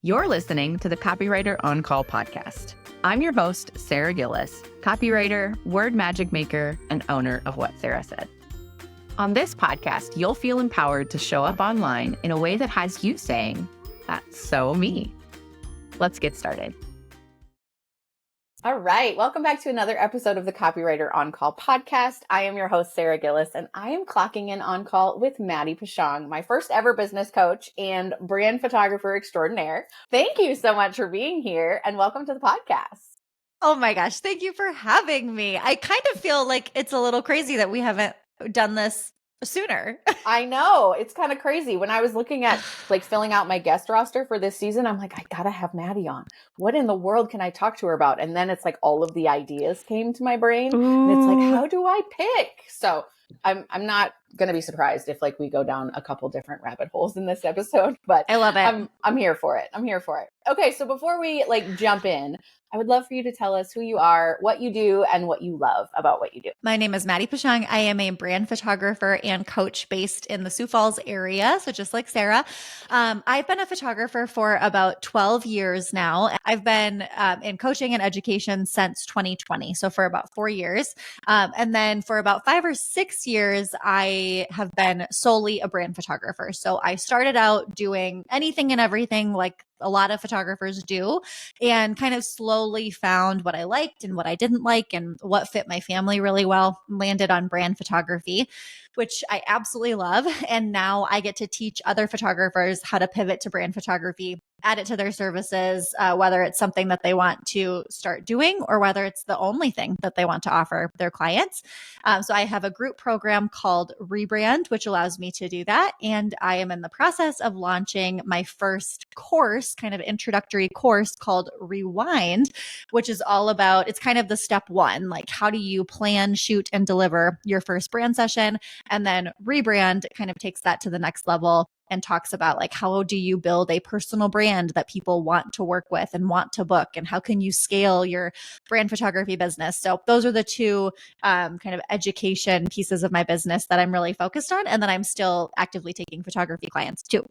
You're listening to the Copywriter On Call podcast. I'm your host, Sarah Gillis, copywriter, word magic maker, and owner of What Sarah Said. On this podcast, you'll feel empowered to show up online in a way that has you saying, "That's so me." Let's get started. All right. Welcome back to another episode of the Copywriter On Call podcast. I am your host, Sarah Gillis, and I am clocking in on call with Maddie Peschong, my first ever business coach and brand photographer extraordinaire. Thank you so much for being here and welcome to the podcast. Oh my gosh. Thank you for having me. I kind of feel like it's a little crazy that we haven't done this sooner. I know. It's kind of crazy. When I was looking at filling out my guest roster for this season, I'm like, I gotta have Maddie on. What in the world can I talk to her about? And then it's like all of the ideas came to my brain. And it's like, how do I pick? So I'm not going to be surprised if we go down a couple different rabbit holes in this episode, but I love it. I'm here for it. I'm here for it. Okay. So before we jump in, I would love for you to tell us who you are, what you do, and what you love about what you do. My name is Maddie Peschong. I am a brand photographer and coach based in the Sioux Falls area. So just like Sarah, I've been a photographer for about 12 years now. I've been in coaching and education since 2020. So for about 4 years. And then for about 5 or 6 years, I have been solely a brand photographer. So I started out doing anything and everything like a lot of photographers do, and kind of slowly found what I liked and what I didn't like and what fit my family really well. Landed on brand photography, which I absolutely love. And now I get to teach other photographers how to pivot to brand photography, add it to their services, whether it's something that they want to start doing or whether it's the only thing that they want to offer their clients. So I have a group program called Rebrand, which allows me to do that. And I am in the process of launching my first course, kind of introductory course called Rewind, which is all about, it's kind of the step one, like how do you plan, shoot, and deliver your first brand session? And then Rebrand kind of takes that to the next level and talks about how do you build a personal brand that people want to work with and want to book, and how can you scale your brand photography business? So those are the two kind of education pieces of my business that I'm really focused on, and then I'm still actively taking photography clients too.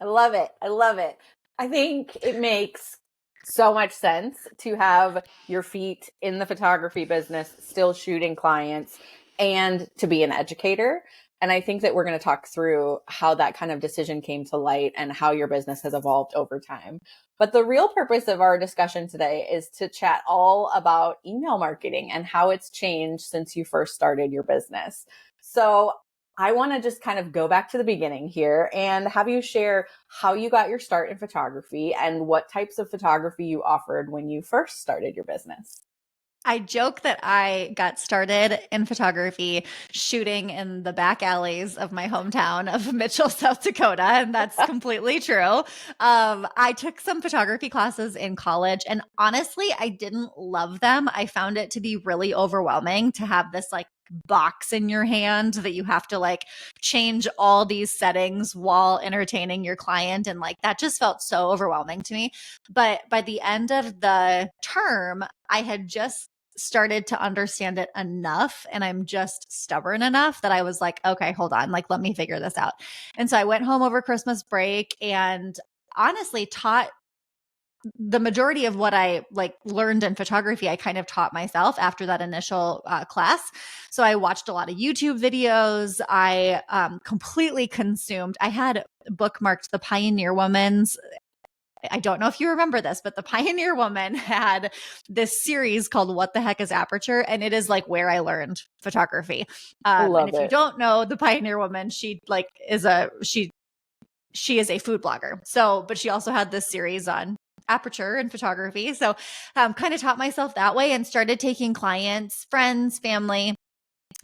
I love it. I love it. I think it makes so much sense to have your feet in the photography business, still shooting clients, and to be an educator. And I think that we're going to talk through how that kind of decision came to light and how your business has evolved over time. But the real purpose of our discussion today is to chat all about email marketing and how it's changed since you first started your business. So I want to just kind of go back to the beginning here and have you share how you got your start in photography and what types of photography you offered when you first started your business. I joke that I got started in photography shooting in the back alleys of my hometown of Mitchell, South Dakota, and that's completely true. I took some photography classes in college, and honestly, I didn't love them. I found it to be really overwhelming to have this box in your hand that you have to change all these settings while entertaining your client. And that just felt so overwhelming to me. But by the end of the term, I had just started to understand it enough, and I'm just stubborn enough that I was like, okay, hold on, let me figure this out. And so I went home over Christmas break and honestly taught the majority of what I learned in photography. I kind of taught myself after that initial class. So I watched a lot of YouTube videos. I completely consumed. I had bookmarked the Pioneer Woman's. I don't know if you remember this, but the Pioneer Woman had this series called What the Heck is Aperture? And it is where I learned photography. And if you don't know the Pioneer Woman, she is a food blogger. So, but she also had this series on aperture and photography. So kind of taught myself that way and started taking clients, friends, family.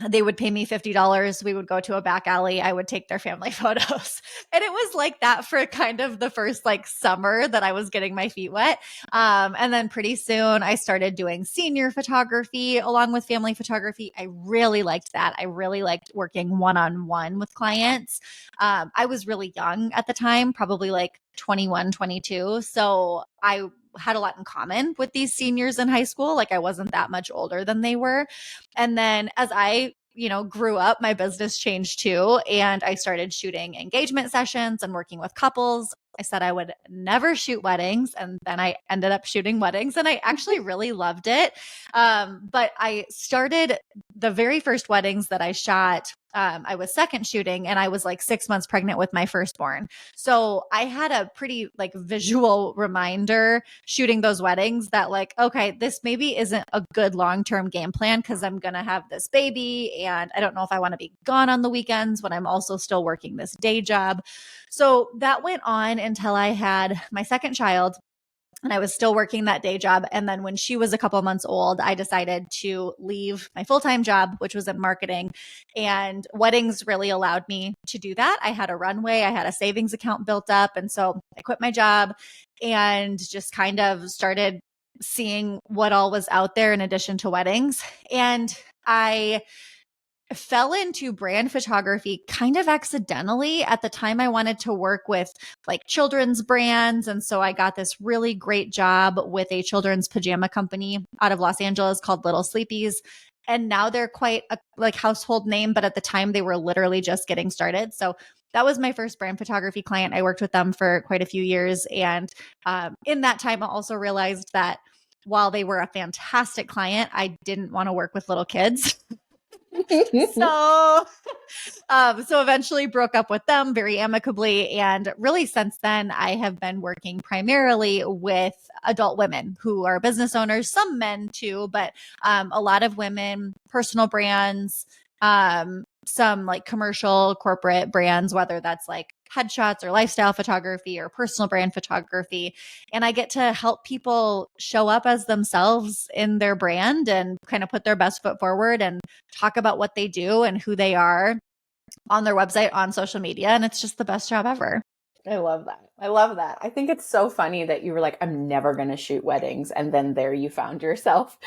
They would pay me $50. We would go to a back alley. I would take their family photos. And it was like that for kind of the first summer that I was getting my feet wet. And then pretty soon I started doing senior photography along with family photography. I really liked that. I really liked working one-on-one with clients. I was really young at the time, probably 21, 22. So I had a lot in common with these seniors in high school. I wasn't that much older than they were. And then as I grew up, my business changed too. And I started shooting engagement sessions and working with couples. I said I would never shoot weddings. And then I ended up shooting weddings and I actually really loved it. But I started the very first weddings that I shot. I was second shooting and I was like 6 months pregnant with my firstborn. So I had a pretty like visual reminder shooting those weddings that like, okay, this maybe isn't a good long-term game plan because I'm going to have this baby and I don't know if I want to be gone on the weekends when I'm also still working this day job. So that went on until I had my second child and I was still working that day job. And then when she was a couple months old, I decided to leave my full-time job, which was in marketing. And weddings really allowed me to do that. I had a runway, I had a savings account built up. And so I quit my job and just kind of started seeing what all was out there in addition to weddings. And I fell into brand photography kind of accidentally. At the time, I wanted to work with like children's brands. And so I got this really great job with a children's pajama company out of Los Angeles called Little Sleepies. And now they're quite a like household name, but at the time they were literally just getting started. So that was my first brand photography client. I worked with them for quite a few years. And in that time, I also realized that while they were a fantastic client, I didn't want to work with little kids. So so eventually broke up with them very amicably. And really since then, I have been working primarily with adult women who are business owners, some men too, but a lot of women, personal brands, some like commercial corporate brands, whether that's like headshots or lifestyle photography or personal brand photography. And I get to help people show up as themselves in their brand and kind of put their best foot forward and talk about what they do and who they are on their website, on social media. And it's just the best job ever. I love that. I love that. I think it's so funny that you were like, I'm never going to shoot weddings. And then there you found yourself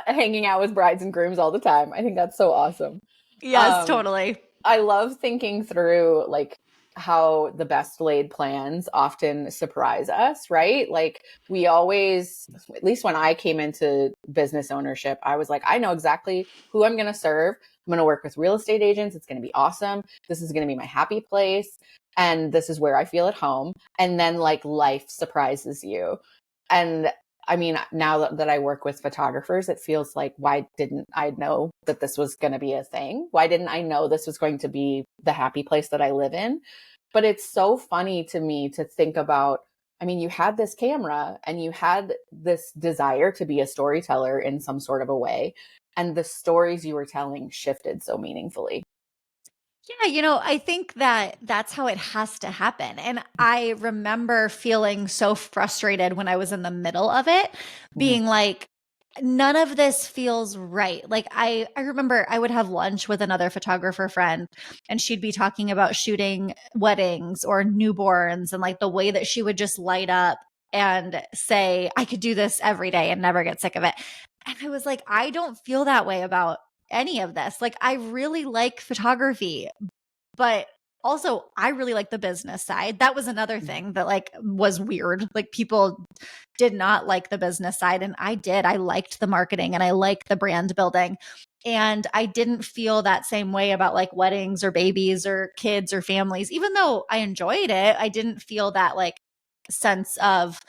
hanging out with brides and grooms all the time. I think that's so awesome. Yes, totally. I love thinking through like how the best laid plans often surprise us, right? Like we always, at least when I came into business ownership, I was like, I know exactly who I'm going to serve. I'm going to work with real estate agents. It's going to be awesome. This is going to be my happy place. And this is where I feel at home. And then like life surprises you. And I mean, now that I work with photographers, it feels like, why didn't I know that this was going to be a thing? Why didn't I know this was going to be the happy place that I live in? But it's so funny to me to think about, I mean, you had this camera and you had this desire to be a storyteller in some sort of a way. And the stories you were telling shifted so meaningfully. Yeah, I think that that's how it has to happen. And I remember feeling so frustrated when I was in the middle of it, being like, none of this feels right. Like I remember I would have lunch with another photographer friend and she'd be talking about shooting weddings or newborns and like the way that she would just light up and say, I could do this every day and never get sick of it. And I was like, I don't feel that way about any of this. Like I really like photography, but also I really like the business side. That was another thing that like was weird. Like people did not like the business side and I did. I liked the marketing and I liked the brand building. And I didn't feel that same way about like weddings or babies or kids or families. Even though I enjoyed it, I didn't feel that like sense of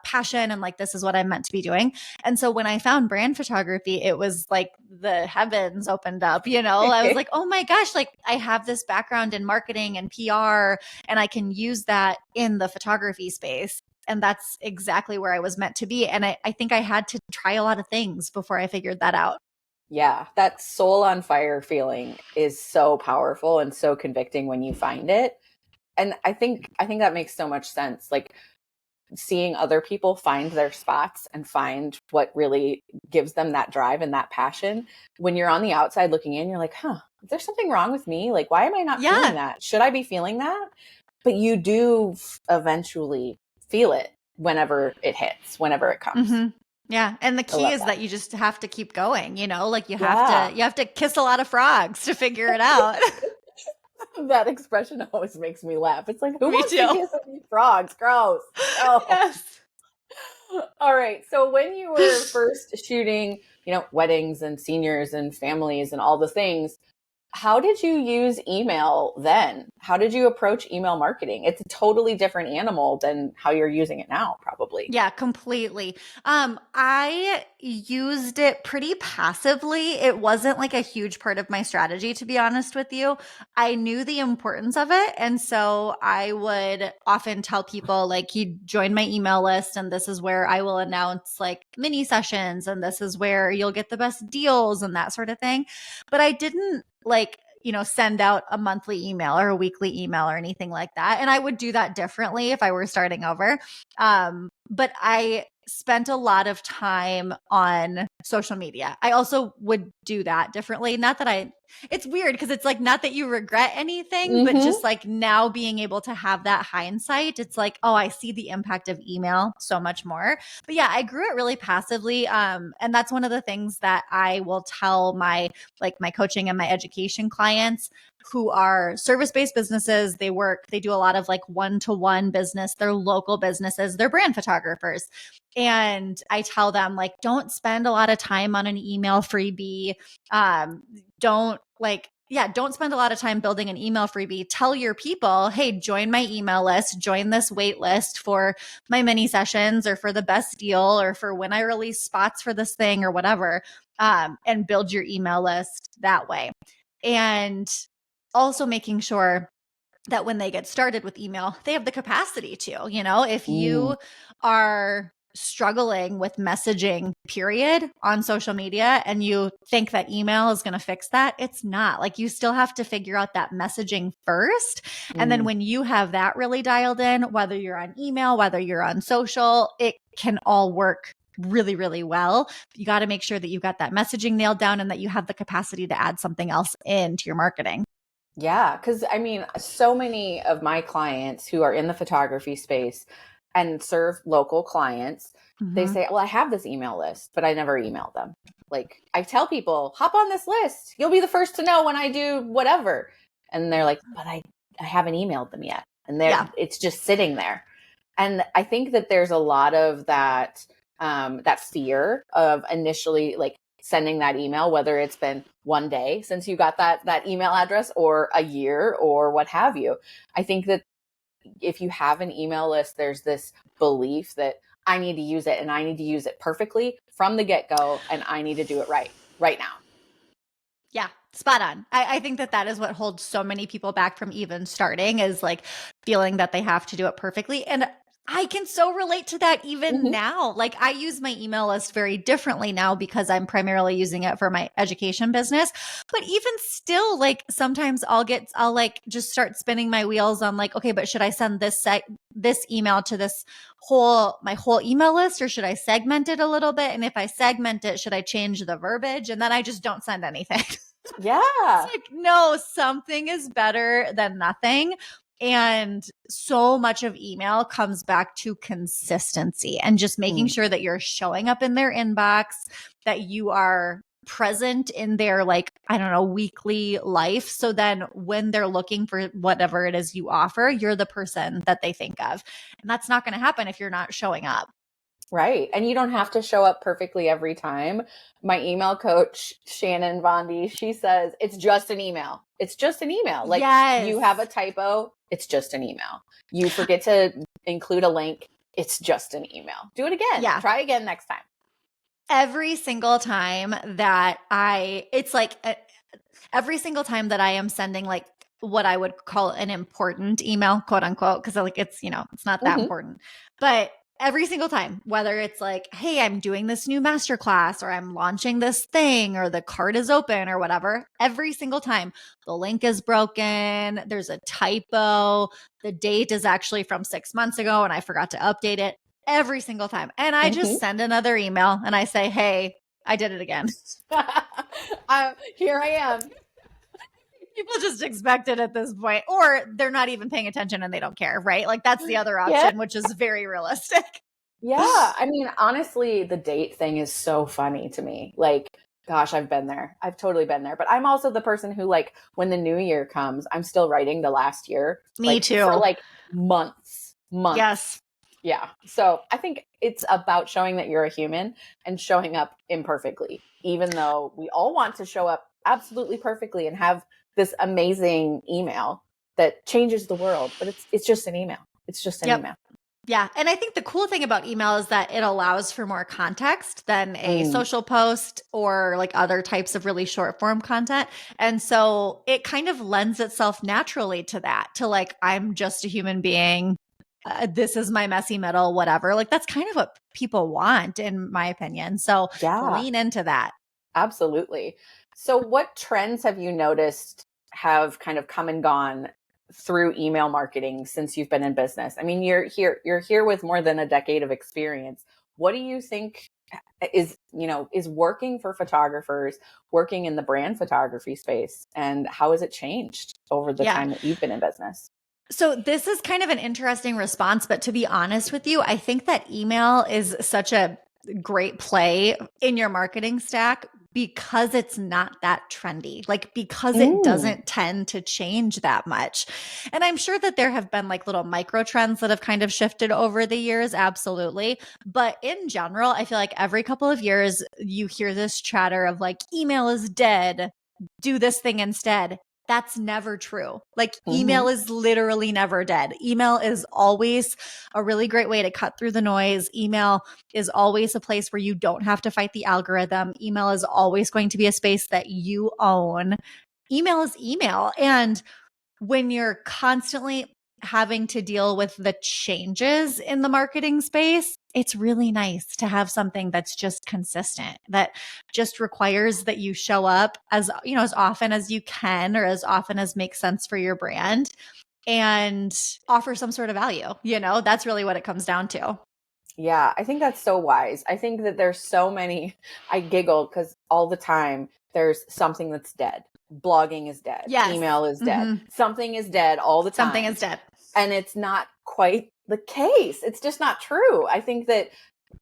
passion and like this is what I'm meant to be doing. And so when I found brand photography, it was like the heavens opened up, I was like, oh my gosh, like I have this background in marketing and PR and I can use that in the photography space. And that's exactly where I was meant to be. And I think I had to try a lot of things before I figured that out. Yeah, that soul on fire feeling is so powerful and so convicting when you find it. And I think that makes so much sense. Like seeing other people find their spots and find what really gives them that drive and that passion. When you're on the outside looking in, you're like, is there something wrong with me? Like, why am I not feeling that? Should I be feeling that? But you do eventually feel it whenever it hits, whenever it comes. Mm-hmm. Yeah. And the key is that you just have to keep going, like you have to kiss a lot of frogs to figure it out. That expression always makes me laugh. It's like, who Me wants too. to kiss these frogs? Gross. Oh. Yes. All right. So when you were first shooting, weddings and seniors and families and all the things, How did you use email then? How did you approach email marketing? It's a totally different animal than how you're using it now, probably. Yeah, completely. I used it pretty passively. It wasn't like a huge part of my strategy, to be honest with you. I knew the importance of it. And so I would often tell people, like, you join my email list, and this is where I will announce like mini sessions, and this is where you'll get the best deals and that sort of thing. But I didn't like, send out a monthly email or a weekly email or anything like that. And I would do that differently if I were starting over. But I spent a lot of time on social media. I also would do that differently. Not that it's weird because it's like not that you regret anything, but just like now being able to have that hindsight, it's like, oh, I see the impact of email so much more. But yeah, I grew it really passively. And that's one of the things that I will tell my coaching and my education clients who are service-based businesses. They do a lot of like one-to-one business. They're local businesses. They're brand photographers. And I tell them, like, don't spend a lot of time on an email freebie. Don't spend a lot of time building an email freebie. Tell your people, hey, join my email list, join this wait list for my mini sessions or for the best deal or for when I release spots for this thing or whatever, and build your email list that way. And also making sure that when they get started with email, they have the capacity to, if you are struggling with messaging period on social media and you think that email is going to fix that, it's not. Like, you still have to figure out that messaging first. And then when you have that really dialed in, whether you're on email, whether you're on social, it can all work really, really well. You got to make sure that you got that messaging nailed down and that you have the capacity to add something else into your marketing. Yeah, because I mean, so many of my clients who are in the photography space and serve local clients, they say, well, I have this email list, but I never email them. Like, I tell people, hop on this list. You'll be the first to know when I do whatever. And they're like, but I haven't emailed them yet. And it's just sitting there. And I think that there's a lot of that, that fear of initially like sending that email, whether it's been one day since you got that email address or a year or what have you. I think that if you have an email list, there's this belief that I need to use it and I need to use it perfectly from the get-go and I need to do it right now. Yeah, spot on. I think that is what holds so many people back from even starting, is like feeling that they have to do it perfectly. And I can so relate to that even now. Like, I use my email list very differently now because I'm primarily using it for my education business. But even still, like, sometimes I'll like just start spinning my wheels on like, okay, but should I send this email to my whole email list, or should I segment it a little bit? And if I segment it, should I change the verbiage? And then I just don't send anything. Yeah. It's like, no, something is better than nothing. And so much of email comes back to consistency and just making sure that you're showing up in their inbox, that you are present in their, like, I don't know, weekly life. So then when they're looking for whatever it is you offer, you're the person that they think of. And that's not going to happen if you're not showing up. Right. And you don't have to show up perfectly every time. My email coach, Shannon Bondi, she says, it's just an email. It's just an email. Like, you have a typo, it's just an email. You forget to include a link, it's just an email. Do it again. Yeah. Try again next time. Every single time that every single time that I am sending like what I would call an important email, quote unquote, because like it's not that important, but every single time, whether it's like, hey, I'm doing this new masterclass, or I'm launching this thing, or the cart is open, or whatever, every single time the link is broken, there's a typo, the date is actually from 6 months ago and I forgot to update it, every single time. And I just send another email and I say, hey, I did it again. Here I am. People just expect it at this point, or they're not even paying attention and they don't care, right? Like, that's the other option, which is very realistic. Yeah. I mean, honestly, the date thing is so funny to me. Like, gosh, I've been there. I've totally been there. But I'm also the person who, like, when the new year comes, I'm still writing the last year. Me too. For like months. Yes. Yeah. So I think it's about showing that you're a human and showing up imperfectly, even though we all want to show up absolutely perfectly and have this amazing email that changes the world, but it's just an email. It's just an email. Yeah. And I think the cool thing about email is that it allows for more context than a social post or like other types of really short form content. And so it kind of lends itself naturally to that, to like, I'm just a human being. This is my messy middle, whatever. Like that's kind of what people want, in my opinion. So lean into that. Absolutely. So what trends have you noticed have kind of come and gone through email marketing since you've been in business? I mean, you're here with more than a decade of experience. What do you think is working for photographers, working in the brand photography space, and how has it changed over the time that you've been in business? So this is kind of an interesting response, but to be honest with you, I think that email is such a great play in your marketing stack because it's not that trendy, like because it doesn't tend to change that much. And I'm sure that there have been like little micro trends that have kind of shifted over the years. Absolutely. But in general, I feel like every couple of years you hear this chatter of like, email is dead, do this thing instead. That's never true. Like email is literally never dead. Email is always a really great way to cut through the noise. Email is always a place where you don't have to fight the algorithm. Email is always going to be a space that you own. Email is email. And when you're constantly having to deal with the changes in the marketing space, it's really nice to have something that's just consistent, that just requires that you show up as often as you can or as often as makes sense for your brand and offer some sort of value. That's really what it comes down to. Yeah, I think that's so wise. I think that there's so many, I giggle because all the time there's something that's dead. Blogging is dead. Yes. Email is dead. Something is dead all the time. Something is dead. And it's not quite the case. It's just not true. I think that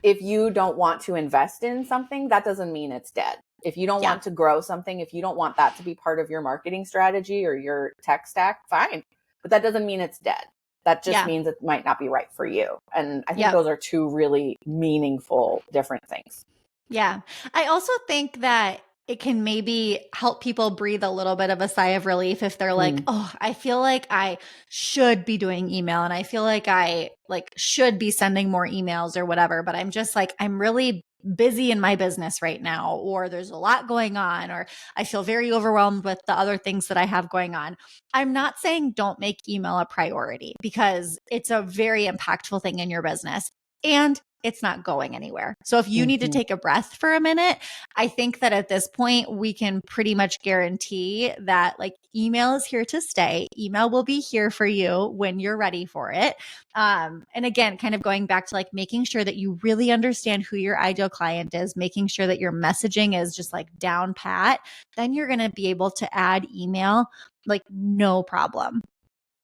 if you don't want to invest in something, that doesn't mean it's dead. If you don't want to grow something, if you don't want that to be part of your marketing strategy or your tech stack, fine. But that doesn't mean it's dead. That just means it might not be right for you. And I think those are two really meaningful, different things. Yeah. I also think that it can maybe help people breathe a little bit of a sigh of relief if they're like, oh, I feel like I should be doing email and I feel like I should be sending more emails or whatever, but I'm just like, I'm really busy in my business right now, or there's a lot going on, or I feel very overwhelmed with the other things that I have going on. I'm not saying don't make email a priority because it's a very impactful thing in your business. And it's not going anywhere. So if you need to take a breath for a minute, I think that at this point, we can pretty much guarantee that like email is here to stay. Email will be here for you when you're ready for it. And again, kind of going back to like making sure that you really understand who your ideal client is, making sure that your messaging is just like down pat, then you're going to be able to add email like no problem.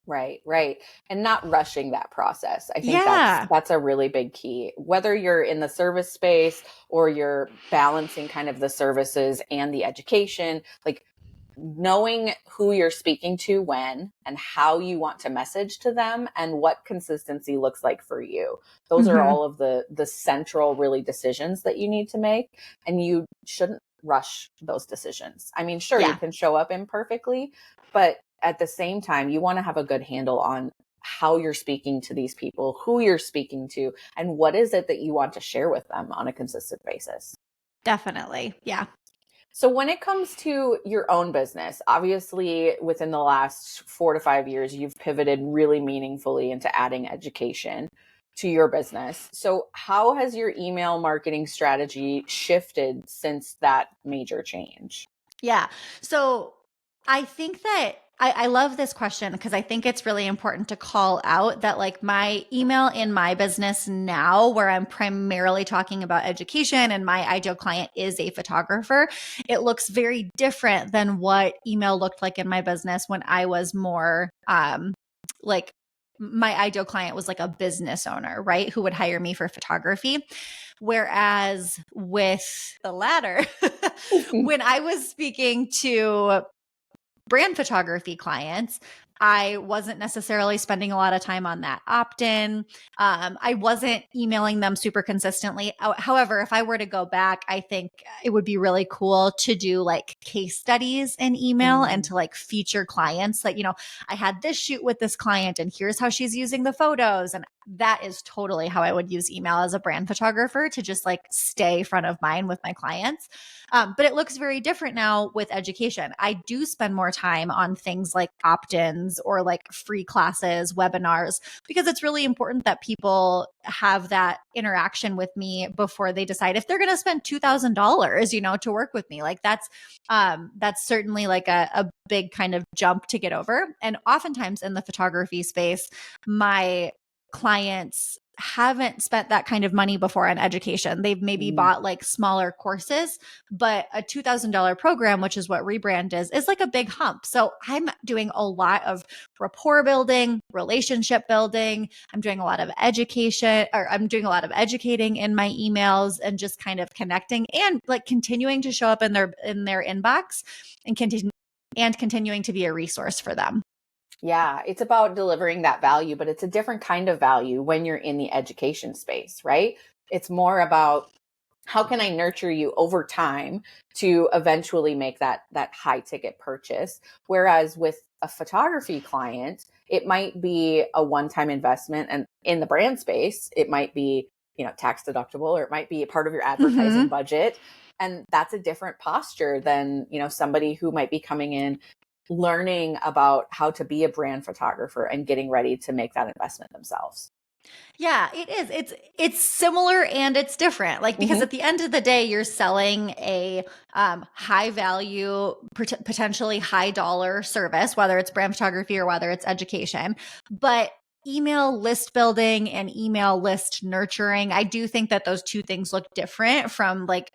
Right. And not rushing that process. I think that's a really big key. Whether you're in the service space or you're balancing kind of the services and the education, like knowing who you're speaking to when and how you want to message to them and what consistency looks like for you. Those are all of the central really decisions that you need to make, and you shouldn't rush those decisions. I mean, sure, you can show up imperfectly, but at the same time, you want to have a good handle on how you're speaking to these people, who you're speaking to, and what is it that you want to share with them on a consistent basis. Definitely. Yeah. So when it comes to your own business, obviously within the last 4 to 5 years, you've pivoted really meaningfully into adding education to your business. So how has your email marketing strategy shifted since that major change? Yeah. So I think that I love this question because I think it's really important to call out that like my email in my business now, where I'm primarily talking about education and my ideal client is a photographer, it looks very different than what email looked like in my business when I was more like my ideal client was like a business owner, right? Who would hire me for photography. Whereas with the latter, when I was speaking to brand photography clients, I wasn't necessarily spending a lot of time on that opt-in. I wasn't emailing them super consistently. However, if I were to go back, I think it would be really cool to do like case studies in email and to like feature clients that, I had this shoot with this client and here's how she's using the photos. And that is totally how I would use email as a brand photographer to just like stay front of mind with my clients. But it looks very different now with education. I do spend more time on things like opt-ins or like free classes, webinars, because it's really important that people have that interaction with me before they decide if they're going to spend $2,000, to work with me. Like that's certainly like a big kind of jump to get over. And oftentimes in the photography space, my clients haven't spent that kind of money before on education. They've maybe bought like smaller courses, but a $2,000 program, which is what Rebrand is like a big hump. So I'm doing a lot of rapport building, relationship building. I'm doing a lot of education, or I'm doing a lot of educating in my emails and just kind of connecting and like continuing to show up in their inbox and continuing to be a resource for them. Yeah, it's about delivering that value, but it's a different kind of value when you're in the education space, right? It's more about how can I nurture you over time to eventually make that high ticket purchase? Whereas with a photography client, it might be a one-time investment, and in the brand space, it might be, tax deductible, or it might be a part of your advertising budget. And that's a different posture than, somebody who might be coming in learning about how to be a brand photographer and getting ready to make that investment themselves. Yeah, it is. It's similar and it's different. Like, because at the end of the day, you're selling a high value, potentially high dollar service, whether it's brand photography or whether it's education. But email list building and email list nurturing, I do think that those two things look different from like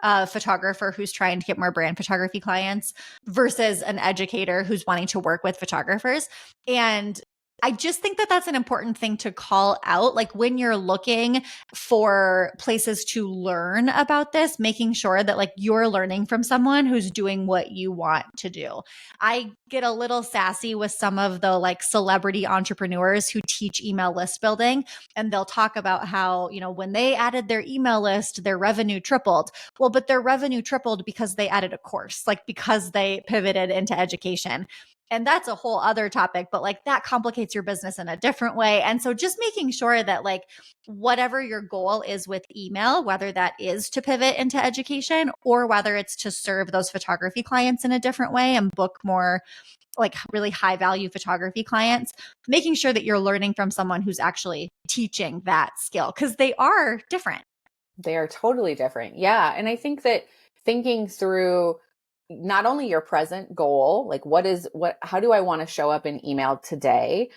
a photographer who's trying to get more brand photography clients versus an educator who's wanting to work with photographers. And I just think that that's an important thing to call out. Like when you're looking for places to learn about this, making sure that like you're learning from someone who's doing what you want to do. I get a little sassy with some of the like celebrity entrepreneurs who teach email list building, and they'll talk about how, when they added their email list, their revenue tripled. Well, but their revenue tripled because they added a course, like because they pivoted into education. And that's a whole other topic, but like that complicates your business in a different way. And so just making sure that like whatever your goal is with email, whether that is to pivot into education or whether it's to serve those photography clients in a different way and book more like really high value photography clients, making sure that you're learning from someone who's actually teaching that skill, because they are different. They are totally different. Yeah. And I think that thinking through not only your present goal, like how do I want to show up in email today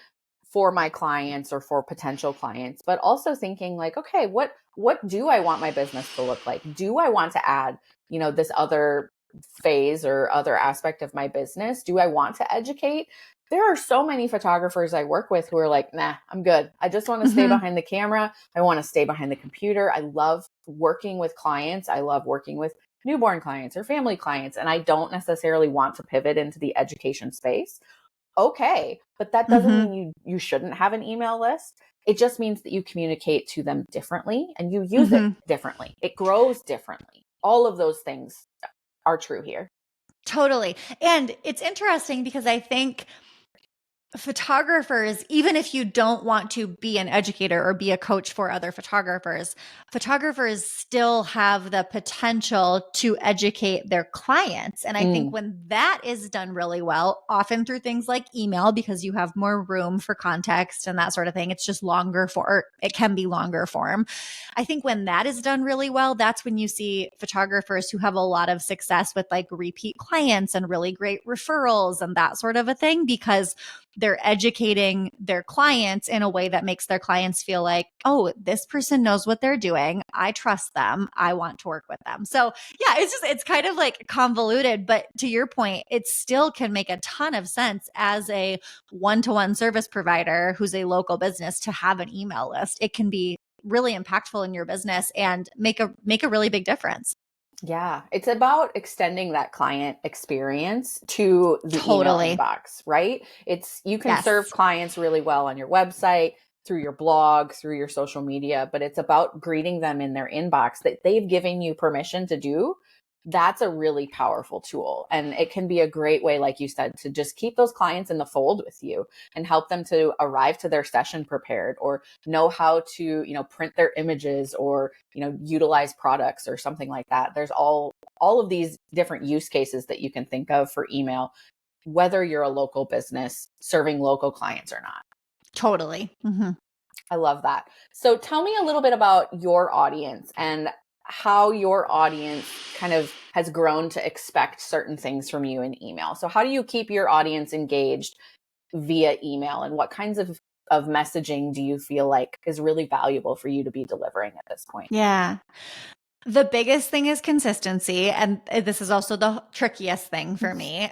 for my clients or for potential clients, but also thinking like, okay, what do I want my business to look like? Do I want to add, this other phase or other aspect of my business? Do I want to educate? There are so many photographers I work with who are like, nah, I'm good. I just want to stay behind the camera. I want to stay behind the computer. I love working with clients. I love working with newborn clients or family clients, and I don't necessarily want to pivot into the education space. Okay, but that doesn't mean you shouldn't have an email list. It just means that you communicate to them differently and you use it differently. It grows differently. All of those things are true here. Totally. And it's interesting because I think photographers, even if you don't want to be an educator or be a coach for other photographers still have the potential to educate their clients. And I think when that is done really well, often through things like email, because you have more room for context and that sort of thing, it's just it can be longer form. I think when that is done really well, that's when you see photographers who have a lot of success with like repeat clients and really great referrals and that sort of a thing, because they're educating their clients in a way that makes their clients feel like, oh, this person knows what they're doing. I trust them. I want to work with them. So yeah, it's kind of like convoluted, but to your point, it still can make a ton of sense as a one-to-one service provider who's a local business to have an email list. It can be really impactful in your business and make a really big difference. Yeah, it's about extending that client experience to the email Totally. inbox, right? You can serve Yes. clients really well on your website, through your blog, through your social media, but it's about greeting them in their inbox that they've given you permission to do. That's a really powerful tool. And it can be a great way, like you said, to just keep those clients in the fold with you and help them to arrive to their session prepared, or know how to, print their images, or, utilize products or something like that. There's all of these different use cases that you can think of for email, whether you're a local business serving local clients or not. Totally. Mm-hmm. I love that. So tell me a little bit about your audience and how your audience kind of has grown to expect certain things from you in email. So how do you keep your audience engaged via email, and what kinds of messaging do you feel like is really valuable for you to be delivering at this point? Yeah. The biggest thing is consistency. And this is also the trickiest thing for me.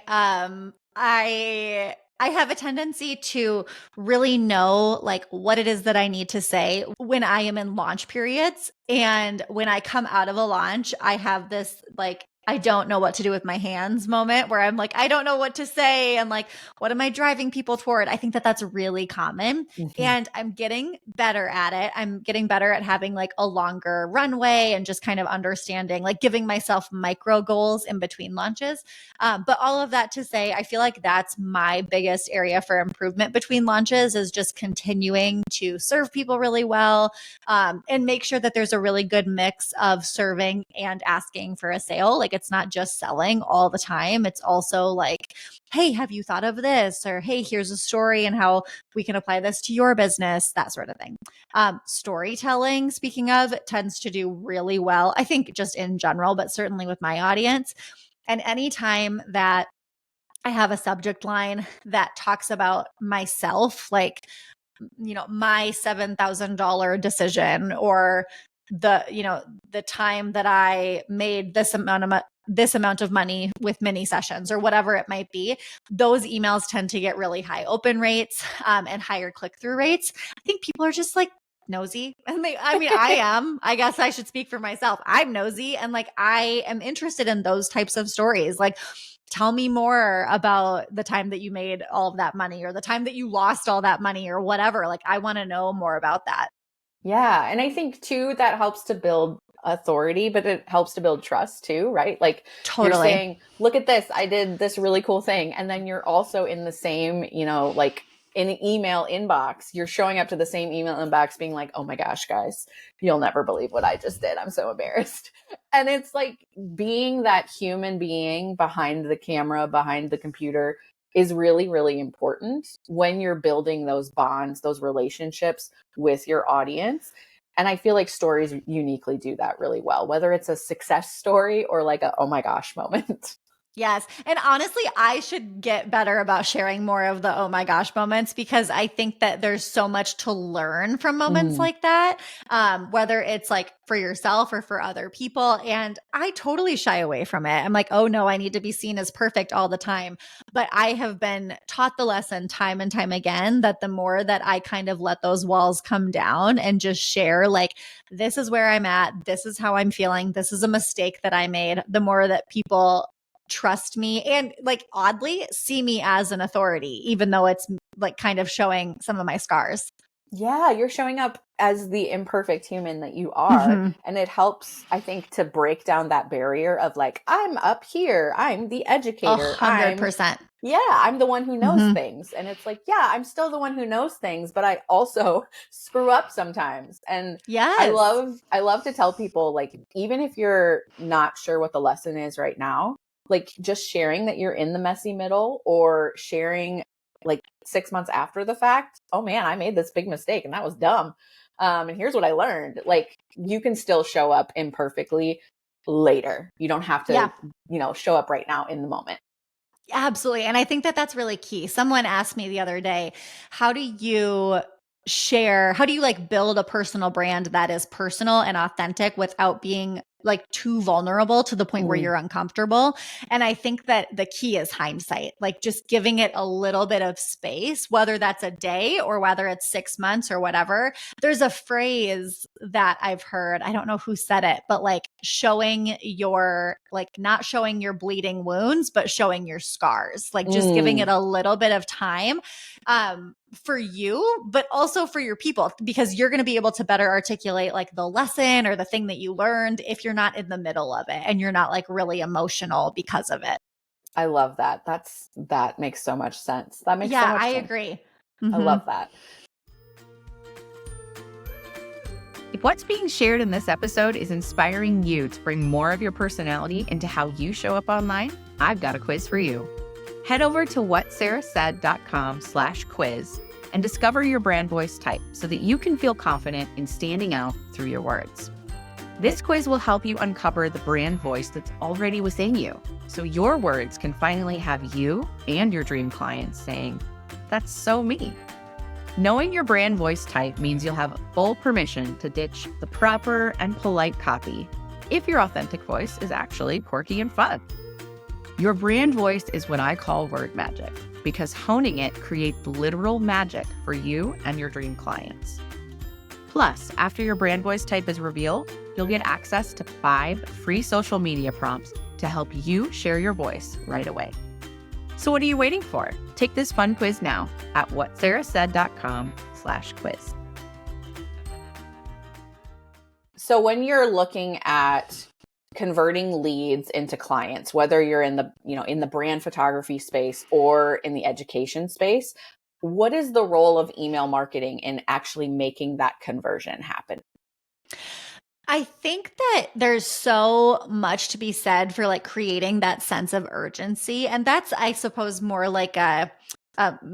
I have a tendency to really know like what it is that I need to say when I am in launch periods. And when I come out of a launch, I have this like, I don't know what to do with my hands moment where I'm like, I don't know what to say. And like, what am I driving people toward? I think that that's really common. Mm-hmm. And I'm getting better at it. I'm getting better at having like a longer runway and just kind of understanding, like giving myself micro goals in between launches. But all of that to say, I feel like that's my biggest area for improvement between launches is just continuing to serve people really well, and make sure that there's a really good mix of serving and asking for a sale. Like it's not just selling all the time. It's also like, hey, have you thought of this? Or hey, here's a story and how we can apply this to your business, that sort of thing. Storytelling, speaking of, tends to do really well, I think just in general, but certainly with my audience. And anytime that I have a subject line that talks about myself, like, my $7,000 decision, or the time that I made this amount of money with mini sessions, or whatever it might be, those emails tend to get really high open rates, and higher click-through rates. I think people are just like nosy. And I guess I should speak for myself. I'm nosy, and like, I am interested in those types of stories. Like, tell me more about the time that you made all of that money, or the time that you lost all that money, or whatever. Like, I want to know more about that. Yeah. And I think too, that helps to build authority, but it helps to build trust too, right? Like you're Totally. saying, look at this, I did this really cool thing. And then you're also in the same, like in the email inbox, you're showing up to the same email inbox being like, oh my gosh, guys, you'll never believe what I just did. I'm so embarrassed. And it's like being that human being behind the camera, behind the computer, is really, really important when you're building those bonds, those relationships with your audience. And I feel like stories uniquely do that really well, whether it's a success story or like a, oh my gosh moment. Yes. And honestly, I should get better about sharing more of the oh my gosh moments, because I think that there's so much to learn from moments Mm. like that, whether it's like for yourself or for other people. And I totally shy away from it. I'm like, oh no, I need to be seen as perfect all the time. But I have been taught the lesson time and time again that the more that I kind of let those walls come down and just share, like, this is where I'm at, this is how I'm feeling, this is a mistake that I made, the more that people trust me and like oddly see me as an authority, even though it's like kind of showing some of my scars. Yeah, you're showing up as the imperfect human that you are. Mm-hmm. And it helps, I think, to break down that barrier of like, I'm up here, I'm the educator, 100%. I'm the one who knows Mm-hmm. things. And it's like, yeah, I'm still the one who knows things, but I also screw up sometimes. And Yes. I love to tell people, like, even if you're not sure what the lesson is right now, like just sharing that you're in the messy middle, or sharing like 6 months after the fact, oh man, I made this big mistake and that was dumb. And here's what I learned. Like you can still show up imperfectly later. You don't have to, show up right now in the moment. Absolutely. And I think that that's really key. Someone asked me the other day, how do you like build a personal brand that is personal and authentic without being like too vulnerable to the point where you're uncomfortable? And I think that the key is hindsight, like just giving it a little bit of space, whether that's a day or whether it's 6 months or whatever. There's a phrase that I've heard, I don't know who said it, but like showing your, like, not showing your bleeding wounds, but showing your scars, like just giving it a little bit of time for you, but also for your people, because you're going to be able to better articulate like the lesson or the thing that you learned if you're not in the middle of it and you're not like really emotional because of it. I love that. That makes so much sense. That makes so much I sense. agree. I love that. If what's being shared in this episode is inspiring you to bring more of your personality into how you show up online, I've got a quiz for you. Head over to whatsarahsaid.com/quiz and discover your brand voice type so that you can feel confident in standing out through your words. This quiz will help you uncover the brand voice that's already within you, so your words can finally have you and your dream clients saying, "That's so me." Knowing your brand voice type means you'll have full permission to ditch the proper and polite copy if your authentic voice is actually quirky and fun. Your brand voice is what I call word magic, because honing it creates literal magic for you and your dream clients. Plus, after your brand voice type is revealed, you'll get access to 5 free social media prompts to help you share your voice right away. So what are you waiting for? Take this fun quiz now at whatsarahsaid.com/quiz. So when you're looking at converting leads into clients, whether you're in the, in the brand photography space or in the education space, what is the role of email marketing in actually making that conversion happen? I think that there's so much to be said for like creating that sense of urgency. And that's, I suppose, more like a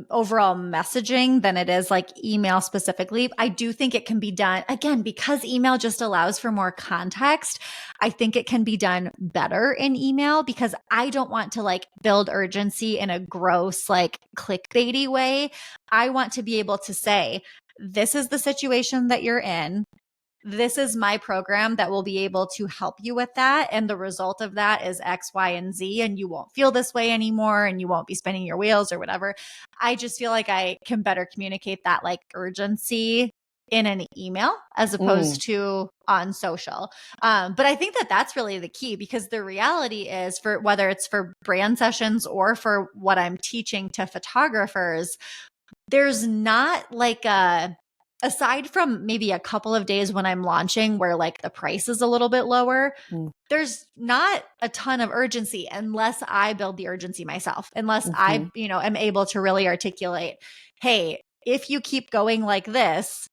overall messaging than it is like email specifically. I do think it can be done, again, because email just allows for more context. I think it can be done better in email, because I don't want to like build urgency in a gross, like clickbaity way. I want to be able to say, this is the situation that you're in. This is my program that will be able to help you with that. And the result of that is X, Y, and Z. And you won't feel this way anymore. And you won't be spinning your wheels or whatever. I just feel like I can better communicate that like urgency in an email as opposed to on social. But I think that that's really the key, because the reality is, for whether it's for brand sessions or for what I'm teaching to photographers, there's not like aside from maybe a couple of days when I'm launching where like the price is a little bit lower, there's not a ton of urgency unless I build the urgency myself, unless I, am able to really articulate, hey, if you keep going like this,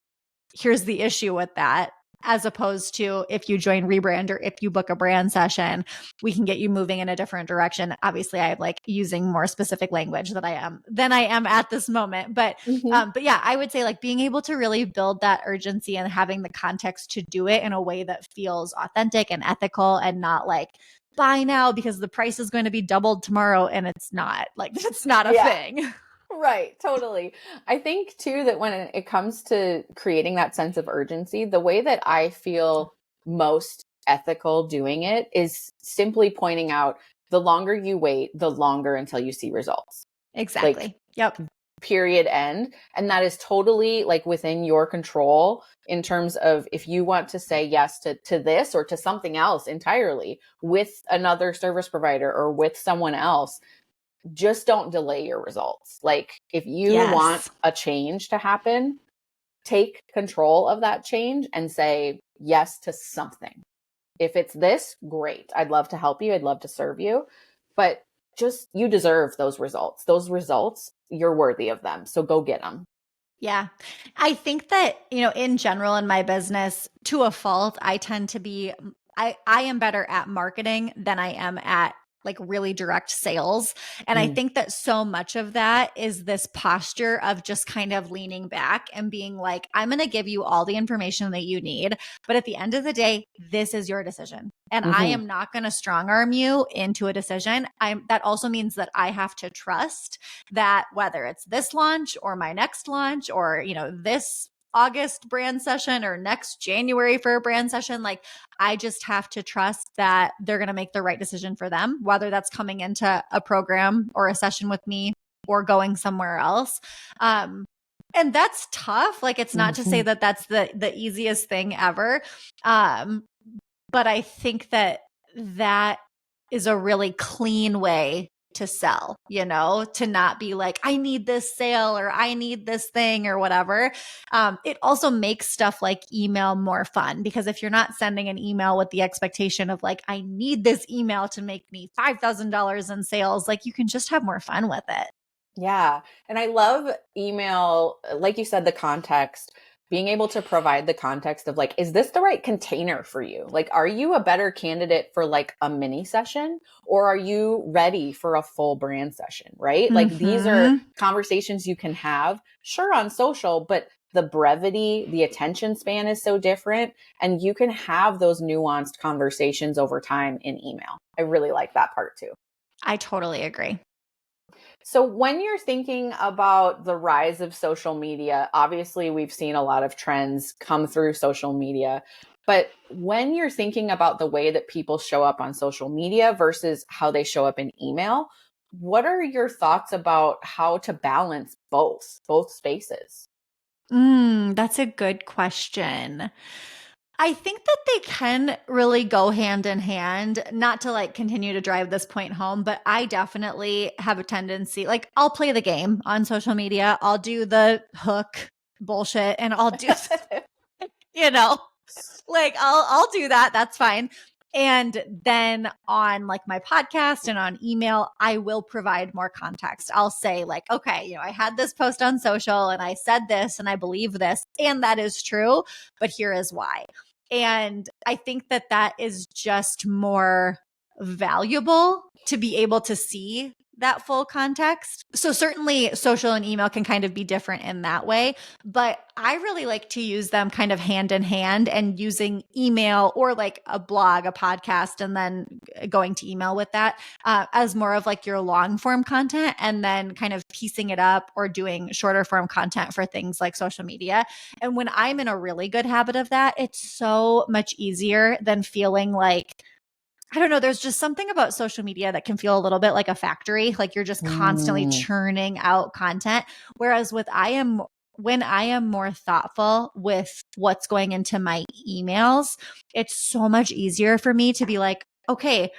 here's the issue with that. As opposed to if you join Rebrand or if you book a brand session, we can get you moving in a different direction. Obviously, I'm like using more specific language than I am at this moment. But yeah, I would say like being able to really build that urgency and having the context to do it in a way that feels authentic and ethical, and not like buy now because the price is going to be doubled tomorrow, and it's not like it's not a thing. Right. Totally. I think too that when it comes to creating that sense of urgency, the way that I feel most ethical doing it is simply pointing out, the longer you wait, the longer until you see results. Exactly. Yep. Period. End. And that is totally like within your control in terms of if you want to say yes to this or to something else entirely with another service provider or with someone else. Just don't delay your results. Like if you want a change to happen, take control of that change and say yes to something. If it's this, great. I'd love to help you. I'd love to serve you. But just, you deserve those results. Those results, you're worthy of them. So go get them. Yeah. I think that, in general in my business, to a fault, I tend to be, I am better at marketing than I am at like really direct sales. And I think that so much of that is this posture of just kind of leaning back and being like, I'm going to give you all the information that you need. But at the end of the day, this is your decision. And I am not going to strong arm you into a decision. That also means that I have to trust that whether it's this launch or my next launch or, this August brand session or next January for a brand session, like I just have to trust that they're going to make the right decision for them, whether that's coming into a program or a session with me or going somewhere else. And that's tough. Like it's not to say that that's the easiest thing ever. But I think that is a really clean way to sell, to not be like, I need this sale or I need this thing or whatever. It also makes stuff like email more fun, because if you're not sending an email with the expectation of like, I need this email to make me $5,000 in sales, like you can just have more fun with it. Yeah. And I love email, like you said, the context, being able to provide the context of like, is this the right container for you? Like, are you a better candidate for like a mini session, or are you ready for a full brand session, right? Like these are conversations you can have, sure, on social, but the brevity, the attention span is so different, and you can have those nuanced conversations over time in email. I really like that part too. I totally agree. So when you're thinking about the rise of social media, obviously we've seen a lot of trends come through social media, but when you're thinking about the way that people show up on social media versus how they show up in email, what are your thoughts about how to balance both spaces? That's a good question. I think that they can really go hand in hand, not to like continue to drive this point home, but I definitely have a tendency, like I'll play the game on social media. I'll do the hook bullshit and I'll do, like I'll do that. That's fine. And then on like my podcast and on email, I will provide more context. I'll say like, okay, I had this post on social and I said this and I believe this, and that is true, but here is why. And I think that is just more valuable to be able to see that full context. So certainly social and email can kind of be different in that way, but I really like to use them kind of hand in hand, and using email or like a blog, a podcast, and then going to email with that as more of like your long form content, and then kind of piecing it up or doing shorter form content for things like social media. And when I'm in a really good habit of that, it's so much easier than feeling like, I don't know, there's just something about social media that can feel a little bit like a factory, like you're just constantly churning out content. Whereas when I am more thoughtful with what's going into my emails, it's so much easier for me to be like, okay,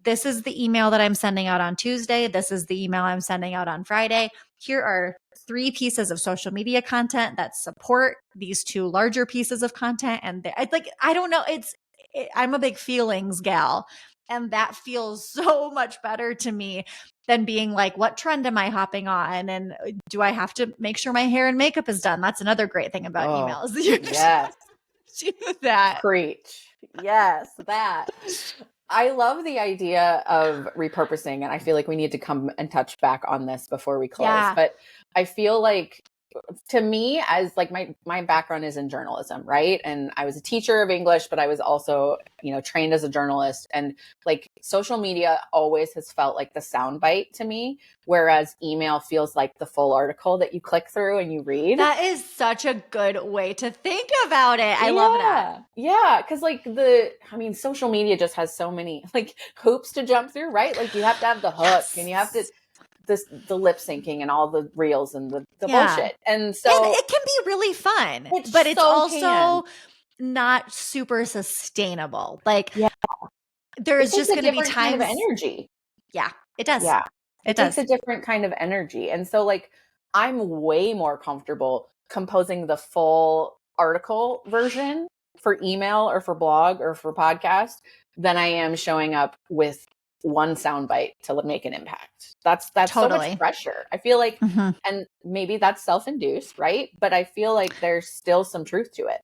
this is the email that I'm sending out on Tuesday. This is the email I'm sending out on Friday. Here are 3 pieces of social media content that support these 2 larger pieces of content. And I don't know, I'm a big feelings gal, and that feels so much better to me than being like, what trend am I hopping on? And do I have to make sure my hair and makeup is done? That's another great thing about emails. Yes. Do that. Preach. Yes, that. I love the idea of repurposing, and I feel like we need to come and touch back on this before we close. Yeah. But I feel like, to me, as like my background is in journalism, right? And I was a teacher of English, but I was also, trained as a journalist. And like social media always has felt like the soundbite to me, whereas email feels like the full article that you click through and you read. That is such a good way to think about it. I love that. Yeah. Cause like social media just has so many like hoops to jump through, right? Like you have to have the hook, and you have to the lip syncing and all the reels and the bullshit. And so it can be really fun, but it's also not super sustainable. Like there's just going to be times kind of energy. Yeah, it does. Yeah. It takes a different kind of energy. And so like I'm way more comfortable composing the full article version for email or for blog or for podcast than I am showing up with one soundbite to make an impact. That's totally. So much pressure. I feel like, and maybe that's self-induced, right? But I feel like there's still some truth to it.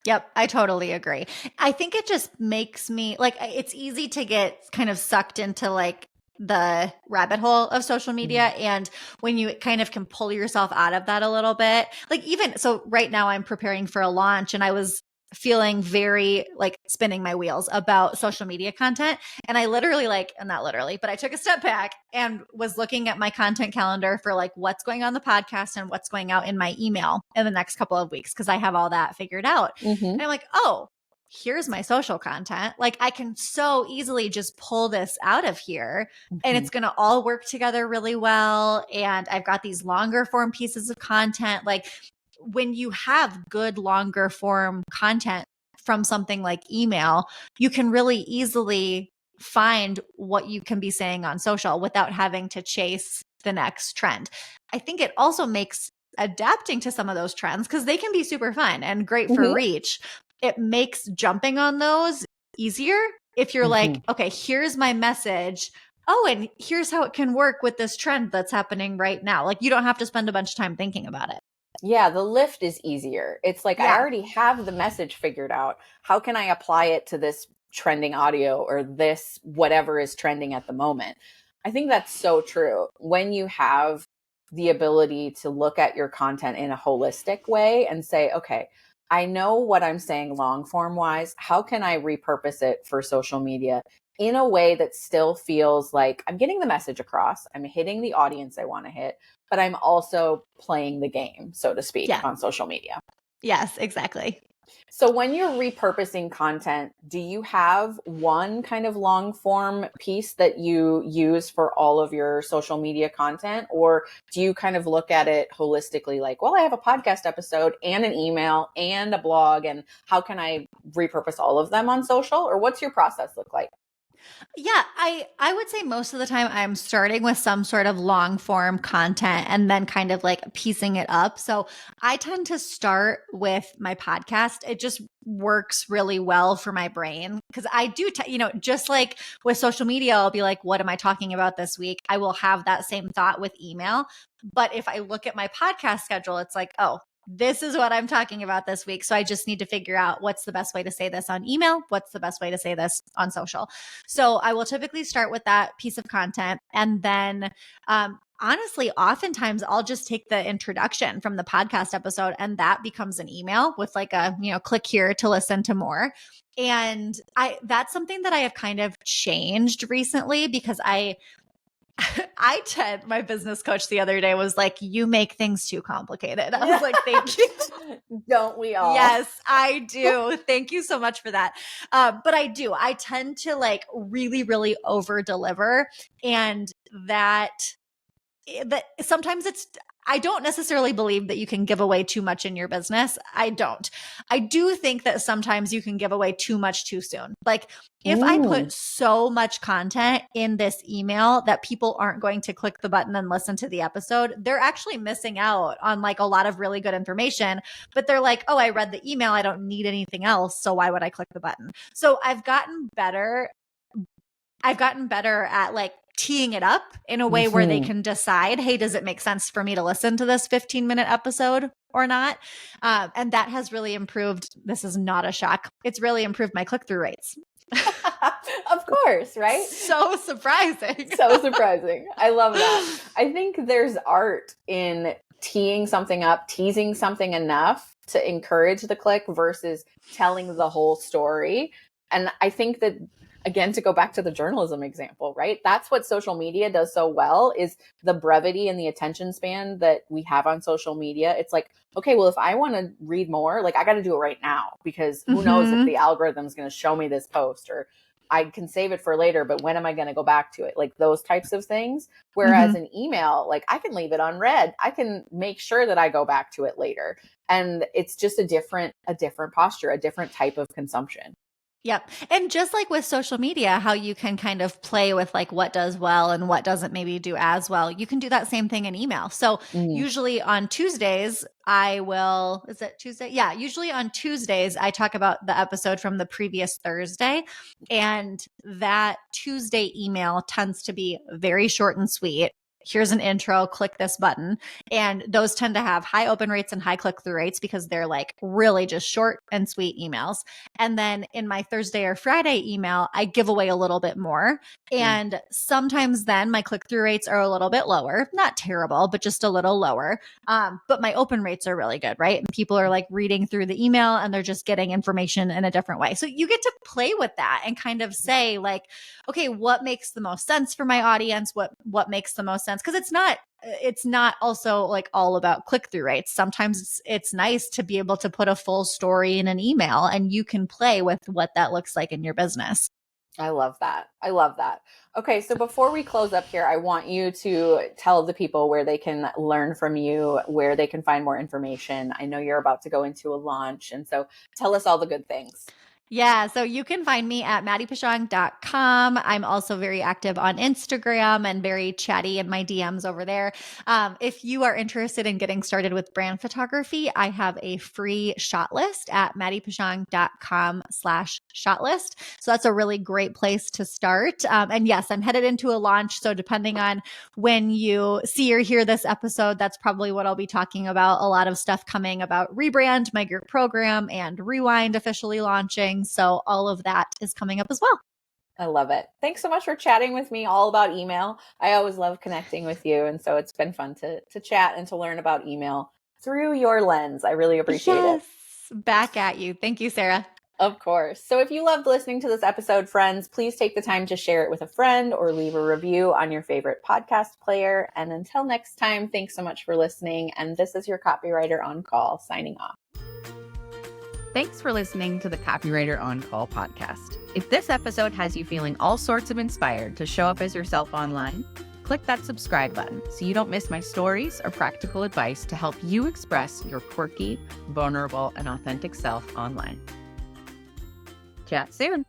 Yep, I totally agree. I think it just makes me like, it's easy to get kind of sucked into like the rabbit hole of social media. And when you kind of can pull yourself out of that a little bit, like even so right now I'm preparing for a launch, and I was feeling very like spinning my wheels about social media content. And I literally not literally, but I took a step back and was looking at my content calendar for like what's going on the podcast and what's going out in my email in the next couple of weeks, because I have all that figured out. And I'm like, oh, here's my social content. Like I can so easily just pull this out of here and it's going to all work together really well. And I've got these longer form pieces of content. Like when you have good longer form content from something like email, you can really easily find what you can be saying on social without having to chase the next trend. I think it also makes adapting to some of those trends, because they can be super fun and great for reach. It makes jumping on those easier if you're like, okay, here's my message. Oh, and here's how it can work with this trend that's happening right now. Like, you don't have to spend a bunch of time thinking about it. Yeah, the lift is easier. It's like, I already have the message figured out. How can I apply it to this trending audio or this whatever is trending at the moment? I think that's so true. When you have the ability to look at your content in a holistic way and say, okay, I know what I'm saying long form wise. How can I repurpose it for social media in a way that still feels like I'm getting the message across, I'm hitting the audience I want to hit, but I'm also playing the game, so to speak, on social media. Yes, exactly. So when you're repurposing content, do you have one kind of long form piece that you use for all of your social media content? Or do you kind of look at it holistically, like, well, I have a podcast episode and an email and a blog, and how can I repurpose all of them on social? Or what's your process look like? Yeah, I would say most of the time I'm starting with some sort of long form content and then kind of like piecing it up. So I tend to start with my podcast. It just works really well for my brain because I do, just like with social media, I'll be like, what am I talking about this week? I will have that same thought with email. But if I look at my podcast schedule, it's like, oh, this is what I'm talking about this week. So I just need to figure out what's the best way to say this on email. What's the best way to say this on social? So I will typically start with that piece of content. And then, honestly, oftentimes I'll just take the introduction from the podcast episode and that becomes an email with like a, click here to listen to more. And that's something that I have kind of changed recently because my business coach the other day was like, you make things too complicated. I was like, thank you. Don't we all? Yes, I do. Thank you so much for that. But I do. I tend to like really, really over deliver. And that sometimes I don't necessarily believe that you can give away too much in your business. I don't. I do think that sometimes you can give away too much too soon. Like if I put so much content in this email that people aren't going to click the button and listen to the episode, they're actually missing out on like a lot of really good information, but they're like, oh, I read the email. I don't need anything else. So why would I click the button? So I've gotten better at like teeing it up in a way where they can decide, hey, does it make sense for me to listen to this 15-minute episode or not? And that has really improved. This is not a shock. It's really improved my click-through rates. Of course, right? So surprising. So surprising. I love that. I think there's art in teeing something up, teasing something enough to encourage the click versus telling the whole story. And I think that, again, to go back to the journalism example, right? That's what social media does so well is the brevity and the attention span that we have on social media. It's like, okay, well, if I want to read more, like I got to do it right now because who knows if the algorithm is going to show me this post, or I can save it for later, but when am I going to go back to it? Like those types of things. Whereas an email, like I can leave it unread. I can make sure that I go back to it later. And it's just a different posture, a different type of consumption. Yep. And just like with social media, how you can kind of play with like what does well and what doesn't maybe do as well, you can do that same thing in email. So usually on Tuesdays, is it Tuesday? Yeah. Usually on Tuesdays, I talk about the episode from the previous Thursday. And that Tuesday email tends to be very short and sweet. Here's an intro, click this button. And those tend to have high open rates and high click-through rates because they're like really just short and sweet emails. And then in my Thursday or Friday email, I give away a little bit more. And sometimes then my click-through rates are a little bit lower, not terrible, but just a little lower. But my open rates are really good, right? And people are like reading through the email and they're just getting information in a different way. So you get to play with that and kind of say like, okay, what makes the most sense for my audience? What makes the most sense? Because it's not also like all about click-through rates. Sometimes it's nice to be able to put a full story in an email and you can play with what that looks like in your business. I love that. I love that. Okay, so before we close up here, I want you to tell the people where they can learn from you, where they can find more information. I know you're about to go into a launch, and so tell us all the good things. Yeah, so you can find me at maddiepeschong.com. I'm also very active on Instagram and very chatty in my DMs over there. If you are interested in getting started with brand photography, I have a free shot list at maddiepeschong.com/shot list. So that's a really great place to start. And yes, I'm headed into a launch. So depending on when you see or hear this episode, that's probably what I'll be talking about. A lot of stuff coming about Rebrand, my group program, and Rewind officially launching. So all of that is coming up as well. I love it. Thanks so much for chatting with me all about email. I always love connecting with you. And so it's been fun to chat and to learn about email through your lens. I really appreciate it. Back at you. Thank you, Sarah. Of course. So if you loved listening to this episode, friends, please take the time to share it with a friend or leave a review on your favorite podcast player. And until next time, thanks so much for listening. And this is your Copywriter on Call signing off. Thanks for listening to the Copywriter on Call podcast. If this episode has you feeling all sorts of inspired to show up as yourself online, click that subscribe button so you don't miss my stories or practical advice to help you express your quirky, vulnerable, and authentic self online. Chat soon.